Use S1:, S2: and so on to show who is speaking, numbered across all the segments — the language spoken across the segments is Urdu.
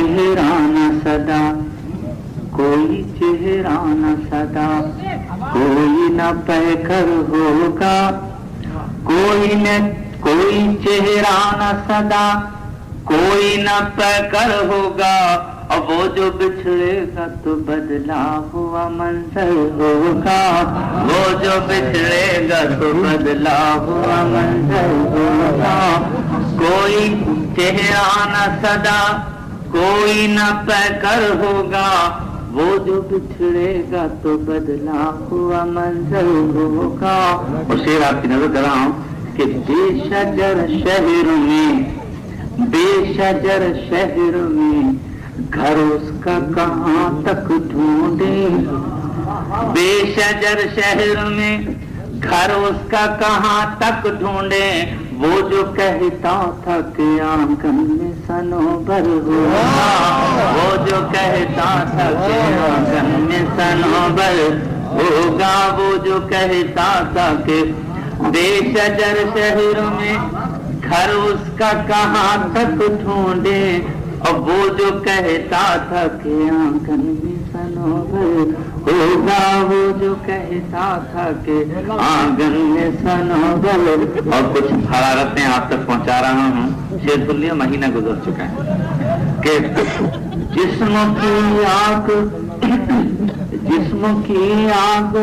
S1: چہرہ نہ صدا، کوئی چہرہ نہ صدا، کوئی نہ پیکر ہوگا، کوئی چہرہ نہ صدا، کوئی نہ پیکر ہوگا، اب وہ جو بچھڑے گا تو بدلا ہوا منظر ہوگا، وہ جو بچھڑے گا تو بدلا ہوا منظر ہوگا، کوئی چہرہ نہ صدا، کوئی نہ پیکر ہوگا، وہ جو بچھڑے گا تو بدلا ہوا منظر ہوگا۔ اور شعر آپ کی نظر کر رہا ہوں کہ بے شجر شہر میں، بے شجر شہر میں، گھر اس کا کہاں تک ڈھونڈیں، بے شجر شہر میں گھر اس کا کہاں تک ڈھونڈیں، وہ جو کہتا تھا کہ آنگن میں صنوبر ہوگا، وہ جو کہتا تھا کہ آنگن میں صنوبر ہوگا، وہ جو کہتا تھا کہ بے شجر شہر میں گھر اس کا کہاں تک ڈھونڈیں، اب وہ جو کہتا تھا کہ آنگن میں صنوبر ہوگا، وہ جو کہتا تھا کہ آنگن میں صنوبر۔ اور کچھ حرارتیں آپ تک پہنچا رہا ہوں، شعر سن لیا، مہینہ گزر چکا ہے کہ جسم کی آگ، جسم کی آگ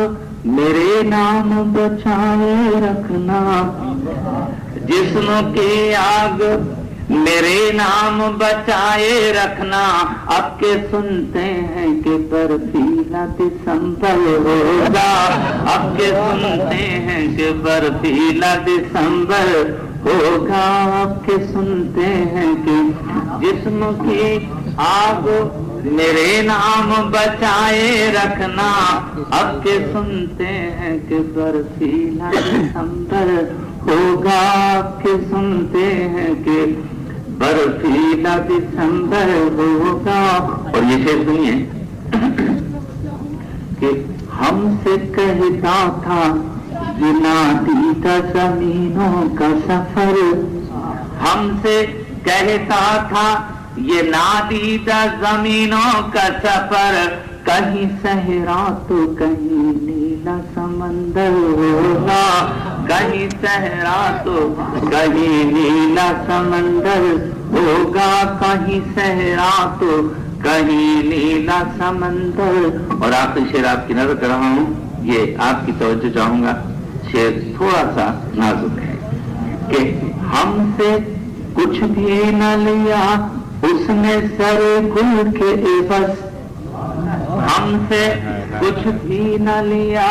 S1: میرے نام بچائے رکھنا، جسم کی آگ میرے نام بچائے رکھنا، اب کے سنتے ہیں کہ برفیلا دسمبر ہوگا، اب کے سنتے ہیں کہ برفیلا دسمبر ہوگا، اب کے سنتے ہیں کہ جسم کی آگ میرے نام بچائے رکھنا، اب کے سنتے ہیں کہ برفیلا دسمبر ہوگا، اب کے سنتے ہیں کہ برفیلا دسمبر ہوگا۔ اور یہ شعر سنیے کہ ہم سے کہتا تھا یہ نادیدہ زمینوں کا سفر، ہم سے کہتا تھا یہ نادیدہ زمینوں کا سفر، کہیں صحرا تو کہیں نیلا سمندر ہوگا، کہیں صحرا تو کہیں نیلا سمندر ہوگا، کہیں صحرا تو کہیں نیلا سمندر۔ اور آخری شعر آپ کی نظر کر رہا ہوں، یہ آپ کی توجہ چاہوں گا، شعر تھوڑا سا نازک ہے کہ ہم سے کچھ بھی نہ لیا اس نے سر گل کے عوض، ہم سے کچھ بھی نہ لیا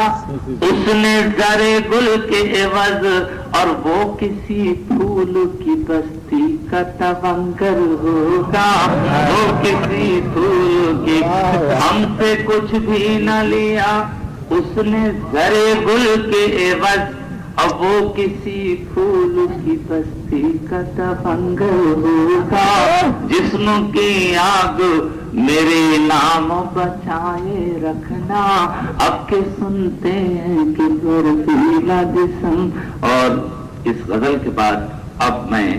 S1: اس نے زر گل کے عوض، اور وہ کسی پھول کی بستی کا تونگر ہوگا، وہ کسی پھول کی، ہم سے کچھ بھی نہ لیا اس نے زر گل کے عوض، اب وہ کسی پھول کی بستی کا تونگر ہوگا، جسم کی آگ میرے نام بچائے رکھنا، اب کے سنتے ہیں کہ برفیلا دسم۔ اور اس غزل کے بعد اب میں